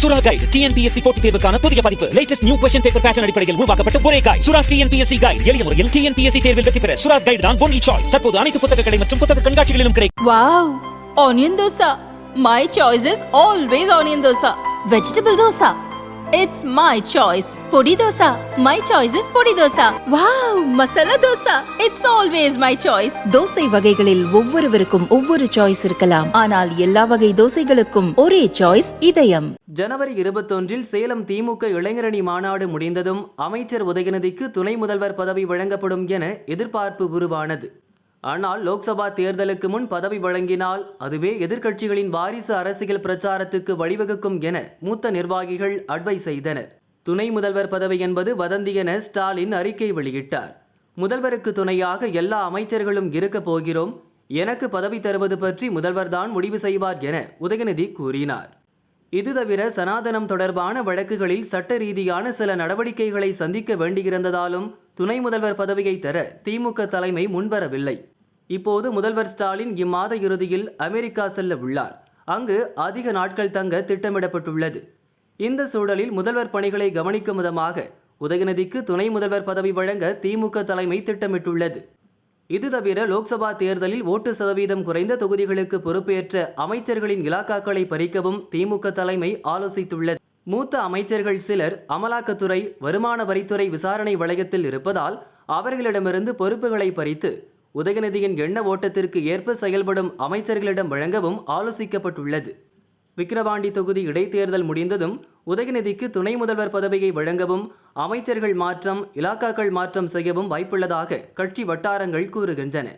சுரா guide TNPSC போட்டித் தேர்வுக்கான புதிய பதிப்பு. Latest new question paper pattern அடிப்படையில் உருவாக்கப்பட்ட ஒரே கைடு. Sura's TNPSC guide. எளிய முறையில் டிஎன்பிஎஸ்சி தேர்வில் வெற்றி பெற சுராஸ் கைடு தான் ஒன்லி சாய்ஸ். தற்போது அனைத்து புத்தக கடை மற்றும் புத்தக கண்காட்சிகளிலும் கிடைக்கும். Wow, onion dosa. My choice is always onion dosa. Vegetable dosa. It's my choice. Podi dosa. My choice is podi dosa. Wow, masala dosa. It's always my choice. Dosa வகைகளில் ஒவ்வொருவருக்கும் ஒவ்வொரு சாய்ஸ் இருக்கலாம். ஆனால் எல்லா வகை தோசைகளுக்கும் ஒரே சாய்ஸ் இதயம். ஜனவரி 21 சேலம் திமுக இளைஞரணி மாநாடு முடிந்ததும் அமைச்சர் உதயநிதிக்கு துணை முதல்வர் பதவி வழங்கப்படும் என எதிர்பார்ப்பு உருவானது. ஆனால் லோக்சபா தேர்தலுக்கு முன் பதவி வழங்கினால் அதுவே எதிர்க்கட்சிகளின் வாரிசு அரசியல் பிரச்சாரத்துக்கு வழிவகுக்கும் என மூத்த நிர்வாகிகள் அட்வைஸ் செய்தனர். துணை முதல்வர் பதவி என்பது வதந்தி என ஸ்டாலின் அறிக்கை வெளியிட்டார். முதல்வருக்கு துணையாக எல்லா அமைச்சர்களும் இருக்க போகிறோம், எனக்கு பதவி தருவது பற்றி முதல்வர்தான் முடிவு செய்வார் என உதயநிதி கூறினார். இது தவிர சனாதனம் தொடர்பான வழக்குகளில் சட்ட ரீதியான சில நடவடிக்கைகளை சந்திக்க வேண்டியிருந்ததாலும் துணை முதல்வர் பதவியை தர திமுக தலைமை முன்வரவில்லை. இப்போது முதல்வர் ஸ்டாலின் இம்மாத இறுதியில் அமெரிக்கா செல்ல உள்ளார். அங்கு அதிக நாட்கள் தங்க திட்டமிடப்பட்டுள்ளது. இந்த சூழலில் முதல்வர் பணிகளை கவனிக்கும் விதமாக உதயநிதிக்கு துணை முதல்வர் பதவி வழங்க திமுக தலைமை திட்டமிட்டுள்ளது. இது தவிர லோக்சபா தேர்தலில் ஓட்டு சதவீதம் குறைந்த தொகுதிகளுக்கு பொறுப்பேற்ற அமைச்சர்களின் இலாக்காக்களை பறிக்கவும் திமுக தலைமை ஆலோசித்துள்ளது. மூத்த அமைச்சர்கள் சிலர் அமலாக்கத்துறை, வருமான வரித்துறை விசாரணை வளையத்தில் இருப்பதால் அவர்களிடமிருந்து பொறுப்புகளை பறித்து உதயநிதியின் எண்ண ஓட்டத்திற்கு ஏற்ப செயல்படும் அமைச்சர்களிடம் வழங்கவும் ஆலோசிக்கப்பட்டுள்ளது. விக்கிரவாண்டி தொகுதி இடைத்தேர்தல் முடிந்ததும் உதயநிதிக்கு துணை முதல்வர் பதவியை வழங்கவும் அமைச்சர்கள் மாற்றம், இலாக்காக்கள் மாற்றம் செய்யவும் வாய்ப்புள்ளதாக கட்சி வட்டாரங்கள் கூறுகின்றன.